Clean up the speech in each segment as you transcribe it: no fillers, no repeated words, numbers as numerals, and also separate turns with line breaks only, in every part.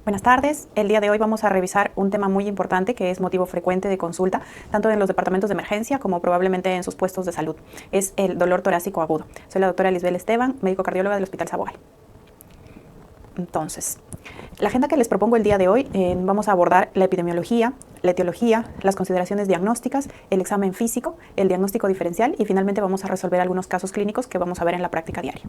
Buenas tardes. El día de hoy vamos a revisar un tema muy importante que es motivo frecuente de consulta, tanto en los departamentos de emergencia como probablemente en sus puestos de salud. Es el dolor torácico agudo. Soy la doctora Lisbel Esteban, médico cardióloga del Hospital Sabogal. Entonces, la agenda que les propongo el día de hoy, vamos a abordar la epidemiología, la etiología, las consideraciones diagnósticas, el examen físico, el diagnóstico diferencial y finalmente vamos a resolver algunos casos clínicos que vamos a ver en la práctica diaria.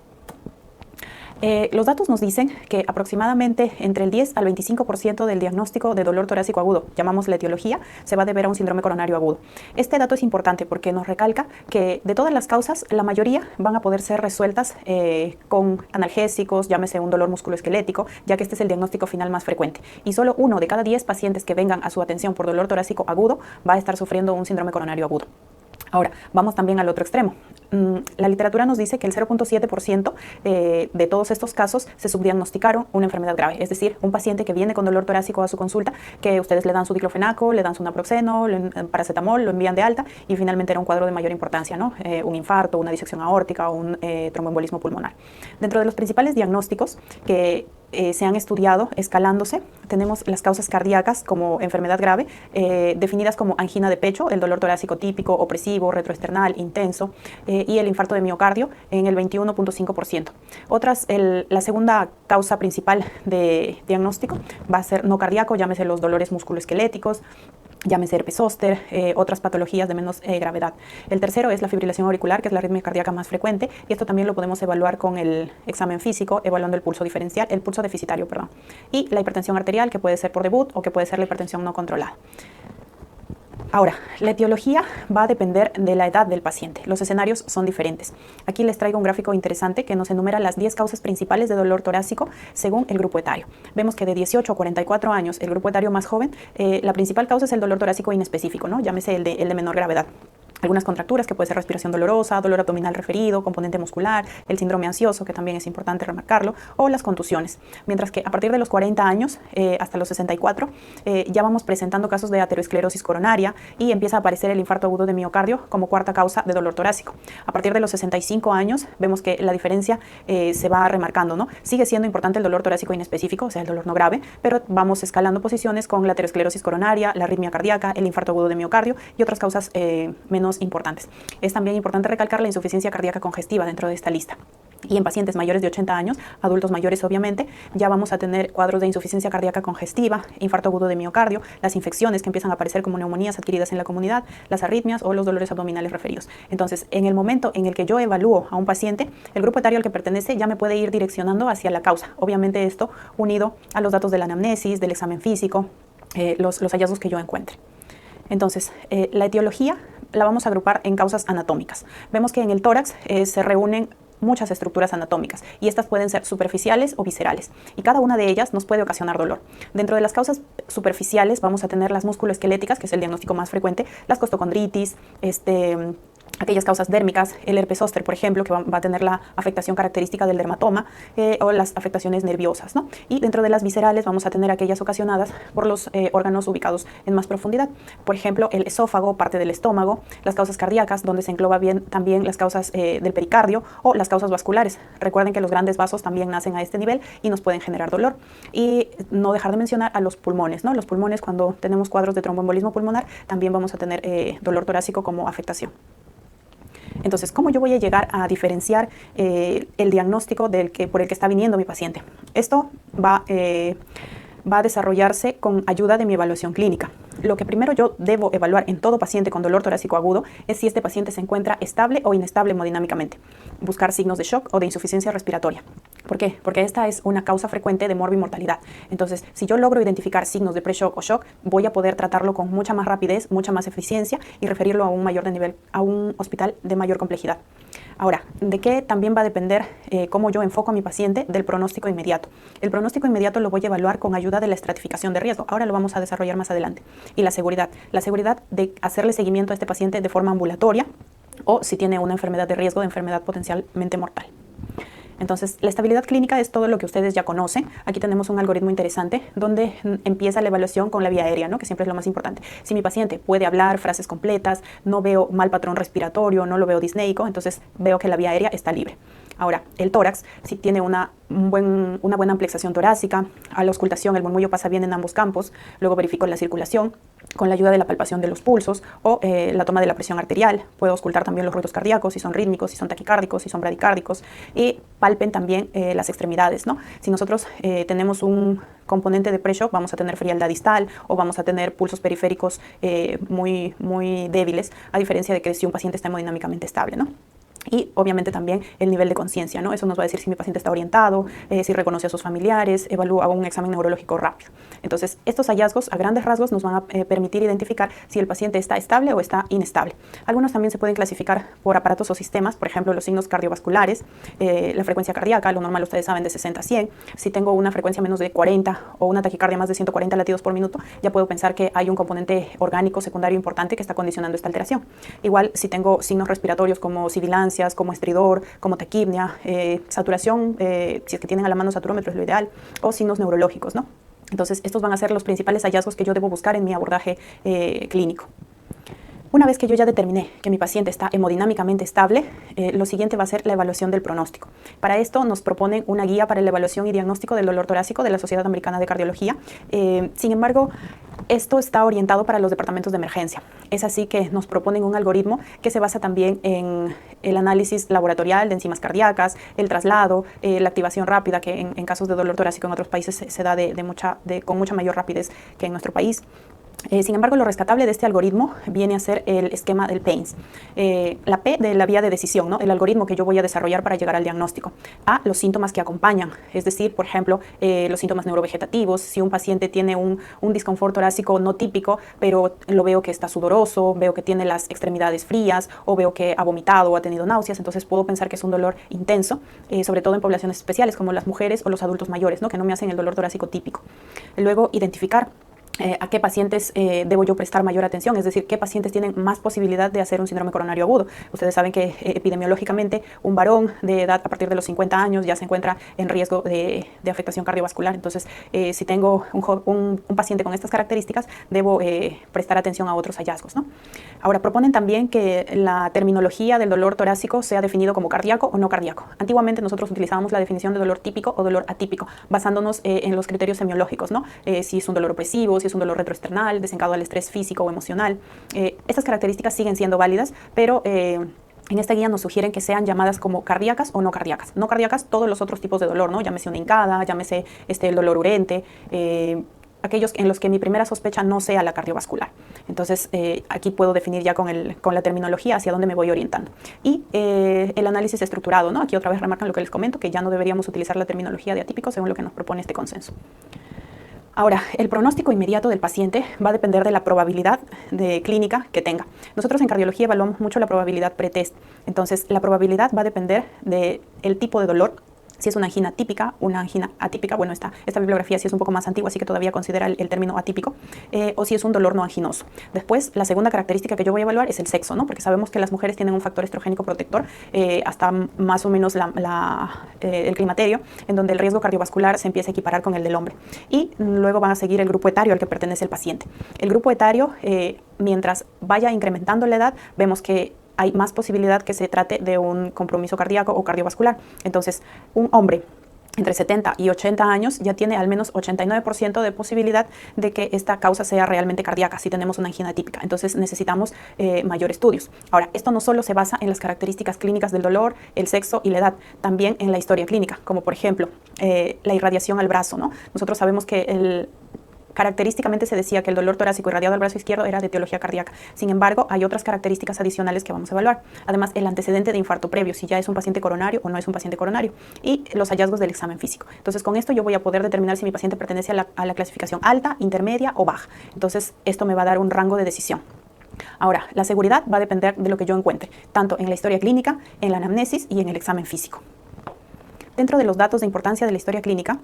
Los datos nos dicen que aproximadamente entre el 10 al 25% del diagnóstico de dolor torácico agudo, llamamos la etiología, se va a deber a un síndrome coronario agudo. Este dato es importante porque nos recalca que de todas las causas, la mayoría van a poder ser resueltas con analgésicos, llámese un dolor musculoesquelético, ya que este es el diagnóstico final más frecuente. Y solo 1 de cada 10 pacientes que vengan a su atención por dolor torácico agudo va a estar sufriendo un síndrome coronario agudo. Ahora, vamos también al otro extremo. La literatura nos dice que el 0.7% de todos estos casos se subdiagnosticaron una enfermedad grave, es decir, un paciente que viene con dolor torácico a su consulta, que ustedes le dan su diclofenaco, le dan su naproxeno, paracetamol, lo envían de alta y finalmente era un cuadro de mayor importancia, ¿no? Un infarto, una disección aórtica o un tromboembolismo pulmonar. Dentro de los principales diagnósticos que se han estudiado escalándose, tenemos las causas cardíacas como enfermedad grave, definidas como angina de pecho, el dolor torácico típico, opresivo, retroesternal, intenso, y el infarto de miocardio en el 21.5%. La segunda causa principal de diagnóstico va a ser no cardíaco, llámese los dolores musculoesqueléticos, llámese herpes zóster, otras patologías de menos gravedad. El tercero es la fibrilación auricular, que es la arritmia cardíaca más frecuente, y esto también lo podemos evaluar con el examen físico, evaluando el pulso deficitario, y la hipertensión arterial, que puede ser por debut o que puede ser la hipertensión no controlada. Ahora, la etiología va a depender de la edad del paciente. Los escenarios son diferentes. Aquí les traigo un gráfico interesante que nos enumera las 10 causas principales de dolor torácico según el grupo etario. Vemos que de 18 a 44 años, el grupo etario más joven, la principal causa es el dolor torácico inespecífico, ¿no? Llámese el de menor gravedad. Algunas contracturas, que puede ser respiración dolorosa, dolor abdominal referido, componente muscular, el síndrome ansioso, que también es importante remarcarlo, o las contusiones. Mientras que a partir de los 40 años hasta los 64 ya vamos presentando casos de aterosclerosis coronaria y empieza a aparecer el infarto agudo de miocardio como cuarta causa de dolor torácico. A partir de los 65 años vemos que la diferencia se va remarcando, ¿no? Sigue siendo importante el dolor torácico inespecífico, o sea, el dolor no grave, pero vamos escalando posiciones con la aterosclerosis coronaria, la arritmia cardíaca, el infarto agudo de miocardio y otras causas menos importantes. Es también importante recalcar la insuficiencia cardíaca congestiva dentro de esta lista. Y en pacientes mayores de 80 años, adultos mayores obviamente, ya vamos a tener cuadros de insuficiencia cardíaca congestiva, infarto agudo de miocardio, las infecciones que empiezan a aparecer como neumonías adquiridas en la comunidad, las arritmias o los dolores abdominales referidos. Entonces, en el momento en el que yo evalúo a un paciente, el grupo etario al que pertenece ya me puede ir direccionando hacia la causa. Obviamente esto unido a los datos de la anamnesis, del examen físico, los hallazgos que yo encuentre. Entonces, la etiología la vamos a agrupar en causas anatómicas. Vemos que en el tórax se reúnen muchas estructuras anatómicas y estas pueden ser superficiales o viscerales y cada una de ellas nos puede ocasionar dolor. Dentro de las causas superficiales vamos a tener las musculoesqueléticas, que es el diagnóstico más frecuente, las costocondritis, aquellas causas dérmicas, el herpes zóster, por ejemplo, que va a tener la afectación característica del dermatoma o las afectaciones nerviosas, ¿no? Y dentro de las viscerales vamos a tener aquellas ocasionadas por los órganos ubicados en más profundidad. Por ejemplo, el esófago, parte del estómago, las causas cardíacas, donde se engloba bien también las causas del pericardio o las causas vasculares. Recuerden que los grandes vasos también nacen a este nivel y nos pueden generar dolor. Y no dejar de mencionar a los pulmones, ¿no? Los pulmones, cuando tenemos cuadros de tromboembolismo pulmonar, también vamos a tener dolor torácico como afectación. Entonces, ¿cómo yo voy a llegar a diferenciar el diagnóstico por el que está viniendo mi paciente? Esto va a desarrollarse con ayuda de mi evaluación clínica. Lo que primero yo debo evaluar en todo paciente con dolor torácico agudo es si este paciente se encuentra estable o inestable hemodinámicamente. Buscar signos de shock o de insuficiencia respiratoria. ¿Por qué? Porque esta es una causa frecuente de morbimortalidad. Entonces, si yo logro identificar signos de pre-shock o shock, voy a poder tratarlo con mucha más rapidez, mucha más eficiencia y referirlo a un hospital de mayor complejidad. Ahora, ¿de qué también va a depender cómo yo enfoco a mi paciente? Del pronóstico inmediato. El pronóstico inmediato lo voy a evaluar con ayuda de la estratificación de riesgo. Ahora lo vamos a desarrollar más adelante. Y la seguridad de hacerle seguimiento a este paciente de forma ambulatoria o si tiene una enfermedad de riesgo, de enfermedad potencialmente mortal. Entonces, la estabilidad clínica es todo lo que ustedes ya conocen. Aquí tenemos un algoritmo interesante donde empieza la evaluación con la vía aérea, ¿no? Que siempre es lo más importante. Si mi paciente puede hablar frases completas, no veo mal patrón respiratorio, no lo veo disneico, entonces veo que la vía aérea está libre. Ahora, el tórax, si tiene una buena amplexación torácica, a la auscultación el murmullo pasa bien en ambos campos, luego verifico la circulación con la ayuda de la palpación de los pulsos o la toma de la presión arterial. Puedo auscultar también los ruidos cardíacos, si son rítmicos, si son taquicárdicos, si son bradicárdicos, y palpen también las extremidades, ¿no? Si nosotros tenemos un componente de pre-shock, vamos a tener frialdad distal o vamos a tener pulsos periféricos muy débiles, a diferencia de que si un paciente está hemodinámicamente estable, ¿no? Y obviamente también el nivel de conciencia, ¿no? Eso nos va a decir si mi paciente está orientado, si reconoce a sus familiares, evalúa un examen neurológico rápido. Entonces, estos hallazgos a grandes rasgos nos van a permitir identificar si el paciente está estable o está inestable. Algunos también se pueden clasificar por aparatos o sistemas, por ejemplo, los signos cardiovasculares, la frecuencia cardíaca, lo normal ustedes saben de 60 a 100. Si tengo una frecuencia menos de 40 o una taquicardia más de 140 latidos por minuto, ya puedo pensar que hay un componente orgánico secundario importante que está condicionando esta alteración. Igual, si tengo signos respiratorios como sibilancia, como estridor, como taquipnia, saturación, si es que tienen a la mano saturómetro es lo ideal, o signos neurológicos, ¿no? Entonces, estos van a ser los principales hallazgos que yo debo buscar en mi abordaje clínico. Una vez que yo ya determiné que mi paciente está hemodinámicamente estable, lo siguiente va a ser la evaluación del pronóstico. Para esto nos proponen una guía para la evaluación y diagnóstico del dolor torácico de la Sociedad Americana de Cardiología. Sin embargo, esto está orientado para los departamentos de emergencia. Es así que nos proponen un algoritmo que se basa también en el análisis laboratorial de enzimas cardíacas, el traslado, la activación rápida, que en casos de dolor torácico en otros países se da con mucha mayor rapidez que en nuestro país. Sin embargo, lo rescatable de este algoritmo viene a ser el esquema del PAINS. La P de la vía de decisión, ¿no? El algoritmo que yo voy a desarrollar para llegar al diagnóstico. A, los síntomas que acompañan, es decir, por ejemplo, los síntomas neurovegetativos. Si un paciente tiene un disconfort torácico no típico, pero lo veo que está sudoroso, veo que tiene las extremidades frías o veo que ha vomitado o ha tenido náuseas, entonces puedo pensar que es un dolor intenso, sobre todo en poblaciones especiales como las mujeres o los adultos mayores, ¿no? Que no me hacen el dolor torácico típico. Luego, identificar a qué pacientes debo yo prestar mayor atención, es decir, qué pacientes tienen más posibilidad de hacer un síndrome coronario agudo. Ustedes saben que epidemiológicamente un varón de edad a partir de los 50 años ya se encuentra en riesgo de afectación cardiovascular. Entonces, si tengo un paciente con estas características, debo prestar atención a otros hallazgos, ¿no? Ahora, proponen también que la terminología del dolor torácico sea definido como cardíaco o no cardíaco. Antiguamente nosotros utilizábamos la definición de dolor típico o dolor atípico, basándonos en los criterios semiológicos, ¿no? Si es un dolor opresivo, si es un dolor retroesternal, desencadenado al estrés físico o emocional. Estas características siguen siendo válidas, pero en esta guía nos sugieren que sean llamadas como cardíacas o no cardíacas. No cardíacas, todos los otros tipos de dolor, ¿no? Llámese una hincada, llámese el dolor urente, aquellos en los que mi primera sospecha no sea la cardiovascular. Entonces, aquí puedo definir ya con la terminología hacia dónde me voy orientando. Y el análisis estructurado, ¿no? Aquí otra vez remarcan lo que les comento, que ya no deberíamos utilizar la terminología de atípico según lo que nos propone este consenso. Ahora, el pronóstico inmediato del paciente va a depender de la probabilidad de clínica que tenga. Nosotros en cardiología evaluamos mucho la probabilidad pretest. Entonces, la probabilidad va a depender del tipo de dolor. Si es una angina típica, una angina atípica, bueno, esta bibliografía sí es un poco más antigua, así que todavía considera el término atípico, o si es un dolor no anginoso. Después, la segunda característica que yo voy a evaluar es el sexo, ¿no? Porque sabemos que las mujeres tienen un factor estrogénico protector hasta más o menos el climaterio, en donde el riesgo cardiovascular se empieza a equiparar con el del hombre. Y luego van a seguir el grupo etario al que pertenece el paciente. El grupo etario, mientras vaya incrementando la edad, vemos que hay más posibilidad que se trate de un compromiso cardíaco o cardiovascular. Entonces, un hombre entre 70 y 80 años ya tiene al menos 89% de posibilidad de que esta causa sea realmente cardíaca si tenemos una angina típica. Entonces necesitamos mayor estudios. Ahora, esto no solo se basa en las características clínicas del dolor, el sexo y la edad, también en la historia clínica, como por ejemplo la irradiación al brazo, ¿no? Nosotros sabemos que característicamente se decía que el dolor torácico irradiado al brazo izquierdo era de etiología cardíaca. Sin embargo, hay otras características adicionales que vamos a evaluar. Además, el antecedente de infarto previo, si ya es un paciente coronario o no es un paciente coronario, y los hallazgos del examen físico. Entonces, con esto yo voy a poder determinar si mi paciente pertenece a la clasificación alta, intermedia o baja. Entonces, esto me va a dar un rango de decisión. Ahora, la seguridad va a depender de lo que yo encuentre, tanto en la historia clínica, en la anamnesis y en el examen físico. Dentro de los datos de importancia de la historia clínica,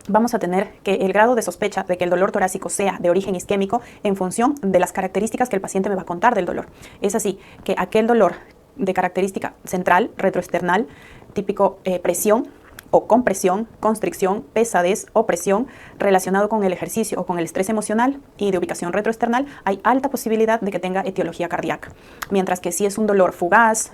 vamos a tener que el grado de sospecha de que el dolor torácico sea de origen isquémico en función de las características que el paciente me va a contar del dolor. Es así que aquel dolor de característica central, retroesternal, típico presión, o compresión, constricción, pesadez, opresión relacionado con el ejercicio o con el estrés emocional y de ubicación retroesternal, hay alta posibilidad de que tenga etiología cardíaca. Mientras que si es un dolor fugaz,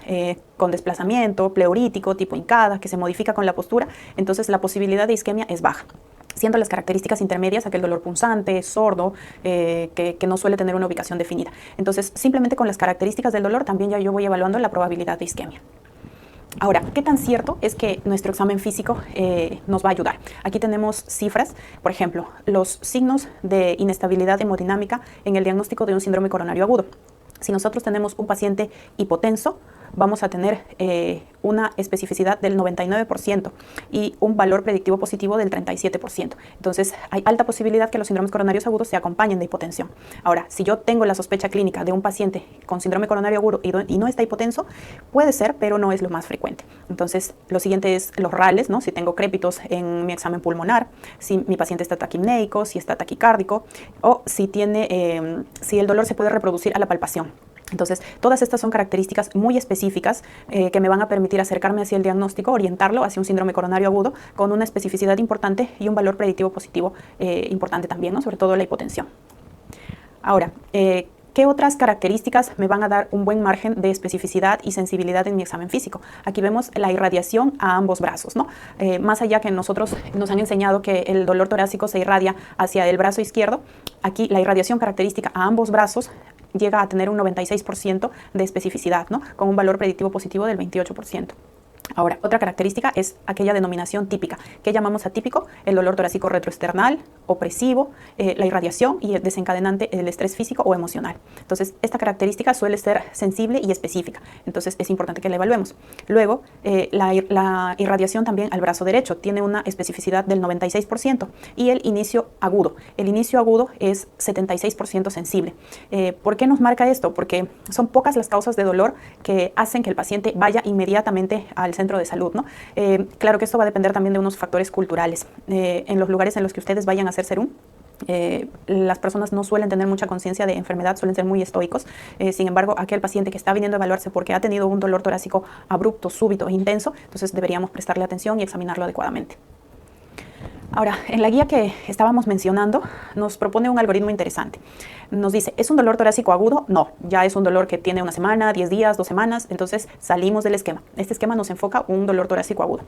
con desplazamiento, pleurítico, tipo hincada, que se modifica con la postura, entonces la posibilidad de isquemia es baja. Siendo las características intermedias aquel dolor punzante, sordo, que no suele tener una ubicación definida. Entonces, simplemente con las características del dolor también ya yo voy evaluando la probabilidad de isquemia. Ahora, ¿qué tan cierto es que nuestro examen físico nos va a ayudar? Aquí tenemos cifras, por ejemplo, los signos de inestabilidad hemodinámica en el diagnóstico de un síndrome coronario agudo. Si nosotros tenemos un paciente hipotenso, vamos a tener una especificidad del 99% y un valor predictivo positivo del 37%. Entonces, hay alta posibilidad que los síndromes coronarios agudos se acompañen de hipotensión. Ahora, si yo tengo la sospecha clínica de un paciente con síndrome coronario agudo y no está hipotenso, puede ser, pero no es lo más frecuente. Entonces, lo siguiente es los RALes, ¿no? Si tengo crépitos en mi examen pulmonar, si mi paciente está taquimneico, si está taquicárdico, o si si el dolor se puede reproducir a la palpación. Entonces, todas estas son características muy específicas que me van a permitir acercarme hacia el diagnóstico, orientarlo hacia un síndrome coronario agudo con una especificidad importante y un valor predictivo positivo importante también, ¿no? Sobre todo la hipotensión. Ahora, ¿qué otras características me van a dar un buen margen de especificidad y sensibilidad en mi examen físico? Aquí vemos la irradiación a ambos brazos, ¿no? Más allá que nosotros nos han enseñado que el dolor torácico se irradia hacia el brazo izquierdo, aquí la irradiación característica a ambos brazos llega a tener un 96% de especificidad, ¿no? Con un valor predictivo positivo del 28%. Ahora, otra característica es aquella denominación típica. ¿Qué llamamos atípico? El dolor torácico retroesternal, opresivo, la irradiación y el desencadenante, el estrés físico o emocional. Entonces, esta característica suele ser sensible y específica. Entonces, es importante que la evaluemos. Luego, la irradiación también al brazo derecho tiene una especificidad del 96% y el inicio agudo. El inicio agudo es 76% sensible. ¿Por qué nos marca esto? Porque son pocas las causas de dolor que hacen que el paciente vaya inmediatamente al centro de salud, ¿no? Claro que esto va a depender también de unos factores culturales. En los lugares en los que ustedes vayan a hacer serum, las personas no suelen tener mucha conciencia de enfermedad, suelen ser muy estoicos. Sin embargo, aquel paciente que está viniendo a evaluarse porque ha tenido un dolor torácico abrupto, súbito e intenso, entonces deberíamos prestarle atención y examinarlo adecuadamente. Ahora, en la guía que estábamos mencionando, nos propone un algoritmo interesante. Nos dice, ¿es un dolor torácico agudo? No, ya es un dolor que tiene una semana, 10 días, 2 semanas, entonces salimos del esquema. Este esquema nos enfoca un dolor torácico agudo.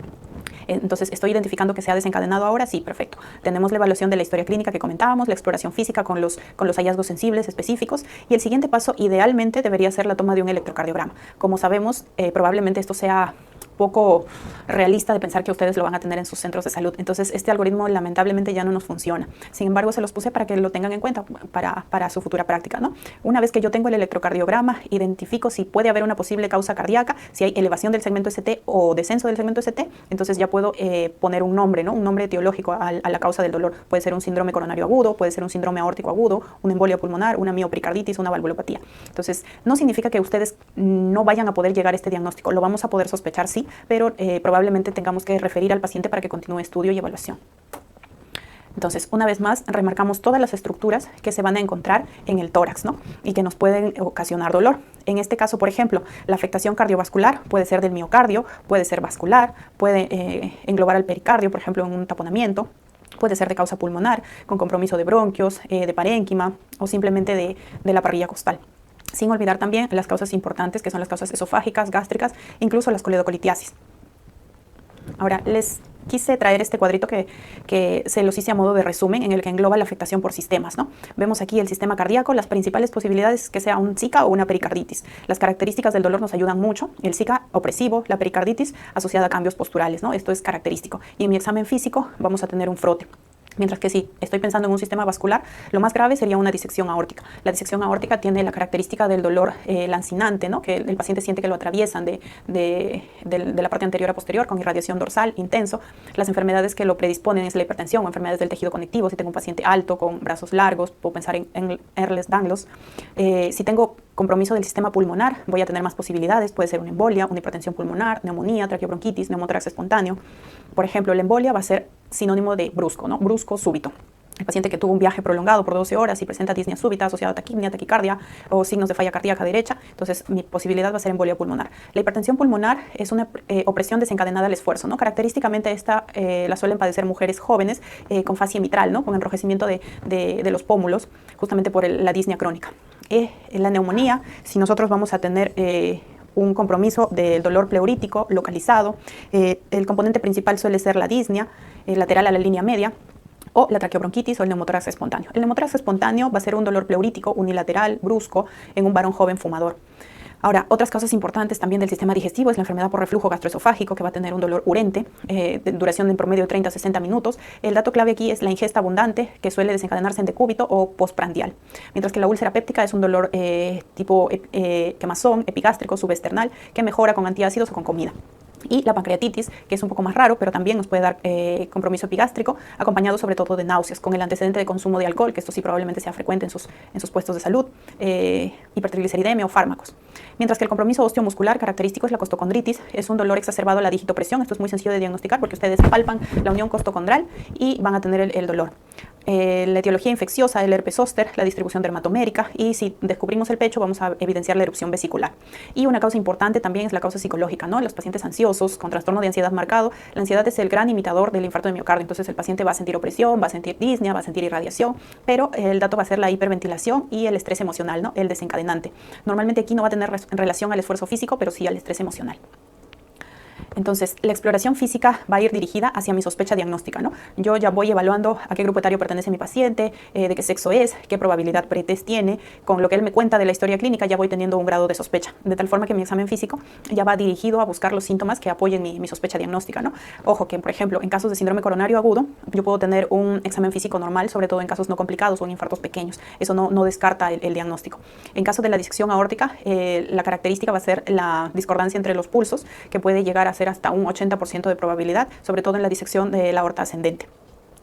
Entonces, ¿estoy identificando que se ha desencadenado ahora? Sí, perfecto. Tenemos la evaluación de la historia clínica que comentábamos, la exploración física con los hallazgos sensibles específicos, y el siguiente paso idealmente debería ser la toma de un electrocardiograma. Como sabemos, probablemente esto sea poco realista de pensar que ustedes lo van a tener en sus centros de salud. Entonces, este algoritmo lamentablemente ya no nos funciona. Sin embargo, se los puse para que lo tengan en cuenta para su futura práctica, ¿no? Una vez que yo tengo el electrocardiograma, identifico si puede haber una posible causa cardíaca, si hay elevación del segmento ST o descenso del segmento ST, entonces ya puedo poner un nombre, ¿no? Un nombre etiológico a la causa del dolor. Puede ser un síndrome coronario agudo, puede ser un síndrome aórtico agudo, una embolia pulmonar, una miopericarditis, una valvulopatía. Entonces, no significa que ustedes no vayan a poder llegar a este diagnóstico. Lo vamos a poder sospechar, sí, pero probablemente tengamos que referir al paciente para que continúe estudio y evaluación. Entonces, una vez más, remarcamos todas las estructuras que se van a encontrar en el tórax, ¿no? Y que nos pueden ocasionar dolor. En este caso, por ejemplo, la afectación cardiovascular puede ser del miocardio, puede ser vascular, puede englobar al pericardio, por ejemplo, en un taponamiento. Puede ser de causa pulmonar, con compromiso de bronquios, de parénquima o simplemente de la parrilla costal. Sin olvidar también las causas importantes, que son las causas esofágicas, gástricas, incluso las coledocolitiasis. Ahora, les quise traer este cuadrito que se los hice a modo de resumen, en el que engloba la afectación por sistemas, ¿no? Vemos aquí el sistema cardíaco, las principales posibilidades que sea un Zika o una pericarditis. Las características del dolor nos ayudan mucho. El Zika opresivo, la pericarditis asociada a cambios posturales, ¿no? Esto es característico. Y en mi examen físico vamos a tener un frote. Mientras que si estoy pensando en un sistema vascular, lo más grave sería una disección aórtica. La disección aórtica tiene la característica del dolor lancinante, ¿no? Que el paciente siente que lo atraviesan de la parte anterior a posterior con irradiación dorsal intenso. Las enfermedades que lo predisponen es la hipertensión o enfermedades del tejido conectivo. Si tengo un paciente alto con brazos largos, puedo pensar en Ehlers-Danlos. Si tengo compromiso del sistema pulmonar, voy a tener más posibilidades. Puede ser una embolia, una hipertensión pulmonar, neumonía, traqueobronquitis, neumotórax espontáneo. Por ejemplo, la embolia va a ser sinónimo de brusco, ¿no? Brusco, súbito. El paciente que tuvo un viaje prolongado por 12 horas y presenta disnea súbita asociada a taquipnea, taquicardia o signos de falla cardíaca derecha, entonces mi posibilidad va a ser embolia pulmonar. La hipertensión pulmonar es una opresión desencadenada al esfuerzo, ¿no? Característicamente esta la suelen padecer mujeres jóvenes con fascia mitral, ¿no? Con enrojecimiento de los pómulos, justamente por la disnea crónica. En la neumonía, si nosotros vamos a tener un compromiso del dolor pleurítico localizado, el componente principal suele ser la disnea lateral a la línea media, o la traqueobronquitis o el neumotórax espontáneo. El neumotórax espontáneo va a ser un dolor pleurítico unilateral, brusco, en un varón joven fumador. Ahora, otras causas importantes también del sistema digestivo es la enfermedad por reflujo gastroesofágico, que va a tener un dolor urente, de duración en promedio de 30 a 60 minutos. El dato clave aquí es la ingesta abundante, que suele desencadenarse en decúbito o postprandial. Mientras que la úlcera péptica es un dolor tipo quemazón, epigástrico, subesternal, que mejora con antiácidos o con comida. Y la pancreatitis, que es un poco más raro, pero también nos puede dar compromiso epigástrico, acompañado sobre todo de náuseas, con el antecedente de consumo de alcohol, que esto sí probablemente sea frecuente en sus puestos de salud, hipertrigliceridemia o fármacos. Mientras que el compromiso osteomuscular característico es la costocondritis, es un dolor exacerbado a la digitopresión. Esto es muy sencillo de diagnosticar porque ustedes palpan la unión costocondral y van a tener el dolor. La etiología infecciosa, el herpes zóster, la distribución dermatomérica, y si descubrimos el pecho vamos a evidenciar la erupción vesicular. Y una causa importante también es la causa psicológica, ¿no? Los pacientes ansiosos con trastorno de ansiedad marcado, la ansiedad es el gran imitador del infarto de miocardio, entonces el paciente va a sentir opresión, va a sentir disnea, va a sentir irradiación, pero el dato va a ser la hiperventilación y el estrés emocional, ¿no? El desencadenante. Normalmente aquí no va a tener relación al esfuerzo físico, pero sí al estrés emocional. Entonces, la exploración física va a ir dirigida hacia mi sospecha diagnóstica, ¿no? Yo ya voy evaluando a qué grupo etario pertenece mi paciente, de qué sexo es, qué probabilidad pretest tiene. Con lo que él me cuenta de la historia clínica ya voy teniendo un grado de sospecha, de tal forma que mi examen físico ya va dirigido a buscar los síntomas que apoyen mi sospecha diagnóstica, ¿no? Ojo que, por ejemplo, en casos de síndrome coronario agudo, yo puedo tener un examen físico normal, sobre todo en casos no complicados o en infartos pequeños. Eso no descarta el diagnóstico. En caso de la disección aórtica, la característica va a ser la discordancia entre los pulsos, que puede llegar a ser hasta un 80% de probabilidad, sobre todo en la disección de la aorta ascendente.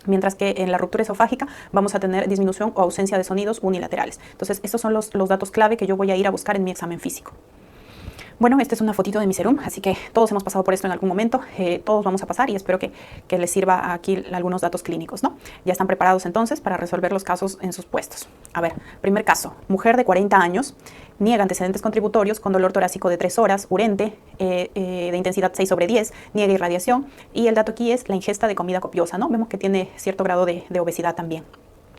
Mientras que en la ruptura esofágica vamos a tener disminución o ausencia de sonidos unilaterales. Entonces, estos son los datos clave que yo voy a ir a buscar en mi examen físico. Bueno, esta es una fotito de mi serum, así que todos hemos pasado por esto en algún momento, todos vamos a pasar y espero que les sirva aquí algunos datos clínicos, ¿no? Ya están preparados entonces para resolver los casos en sus puestos. A ver, primer caso, mujer de 40 años, niega antecedentes contributorios con dolor torácico de 3 horas, urente, de intensidad 6/10, niega irradiación y el dato aquí es la ingesta de comida copiosa, ¿no? Vemos que tiene cierto grado de obesidad también.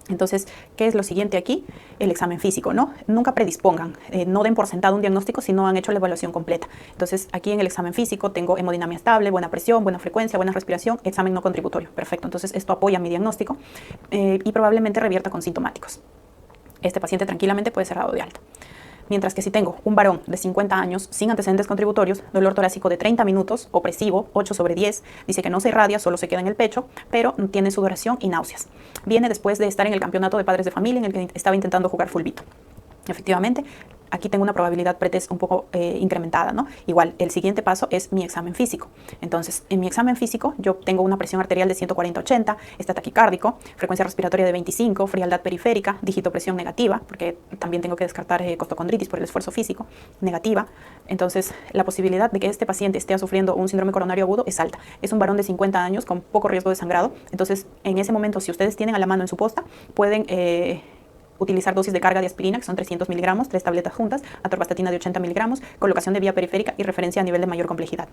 Entonces, ¿qué es lo siguiente aquí? El examen físico, ¿no? Nunca predispongan, no den por sentado un diagnóstico si no han hecho la evaluación completa. Entonces, aquí en el examen físico tengo hemodinamia estable, buena presión, buena frecuencia, buena respiración, examen no contributorio. Perfecto, entonces esto apoya mi diagnóstico y probablemente revierta con sintomáticos. Este paciente tranquilamente puede ser dado de alta. Mientras que si tengo un varón de 50 años sin antecedentes contributorios, dolor torácico de 30 minutos, opresivo, 8/10, dice que no se irradia, solo se queda en el pecho, pero tiene sudoración y náuseas. Viene después de estar en el campeonato de padres de familia en el que estaba intentando jugar fulbito. Efectivamente, aquí tengo una probabilidad pretest un poco incrementada, ¿no? Igual, el siguiente paso es mi examen físico. Entonces, en mi examen físico, yo tengo una presión arterial de 140/80, está taquicárdico, frecuencia respiratoria de 25, frialdad periférica, digitopresión negativa, porque también tengo que descartar costocondritis por el esfuerzo físico, negativa. Entonces, la posibilidad de que este paciente esté sufriendo un síndrome coronario agudo es alta. Es un varón de 50 años con poco riesgo de sangrado. Entonces, en ese momento, si ustedes tienen a la mano en su posta, pueden utilizar dosis de carga de aspirina, que son 300 miligramos, 3 tabletas juntas, atorvastatina de 80 miligramos, colocación de vía periférica y referencia a nivel de mayor complejidad.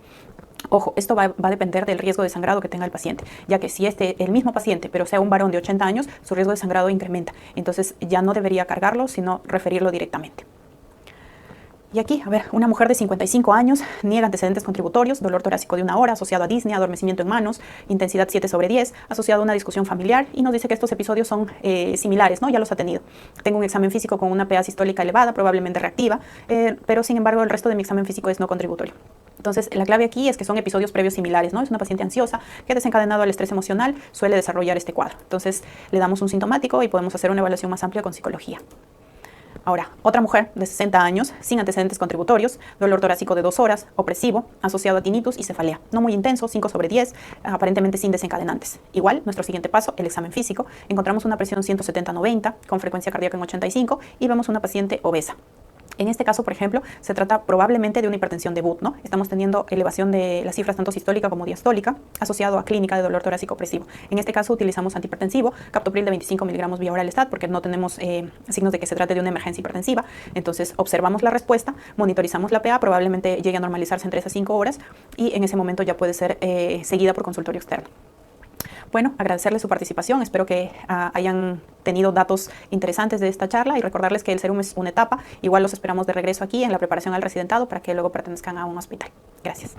Ojo, esto va a depender del riesgo de sangrado que tenga el paciente, ya que si el mismo paciente, pero sea un varón de 80 años, su riesgo de sangrado incrementa. Entonces ya no debería cargarlo, sino referirlo directamente. Y aquí, a ver, una mujer de 55 años, niega antecedentes contributorios, dolor torácico de 1 hora, asociado a disnea, adormecimiento en manos, intensidad 7/10, asociado a una discusión familiar, y nos dice que estos episodios son similares, ¿no? Ya los ha tenido. Tengo un examen físico con una PA sistólica elevada, probablemente reactiva, pero sin embargo el resto de mi examen físico es no contributorio. Entonces, la clave aquí es que son episodios previos similares, ¿no? Es una paciente ansiosa que desencadenado al estrés emocional suele desarrollar este cuadro. Entonces, le damos un sintomático y podemos hacer una evaluación más amplia con psicología. Ahora, otra mujer de 60 años, sin antecedentes contributorios, dolor torácico de 2 horas, opresivo, asociado a tinnitus y cefalea. No muy intenso, 5/10, aparentemente sin desencadenantes. Igual, nuestro siguiente paso, el examen físico. Encontramos una presión 170/90, con frecuencia cardíaca en 85, y vemos una paciente obesa. En este caso, por ejemplo, se trata probablemente de una hipertensión debut, ¿no? Estamos teniendo elevación de las cifras tanto sistólica como diastólica asociado a clínica de dolor torácico opresivo. En este caso utilizamos antihipertensivo, captopril de 25 miligramos vía oral STAT, porque no tenemos signos de que se trate de una emergencia hipertensiva. Entonces observamos la respuesta, monitorizamos la PA, probablemente llegue a normalizarse en 3 a 5 horas y en ese momento ya puede ser seguida por consultorio externo. Bueno, agradecerles su participación, espero que hayan tenido datos interesantes de esta charla y recordarles que el serum es una etapa, igual los esperamos de regreso aquí en la preparación al residentado para que luego pertenezcan a un hospital. Gracias.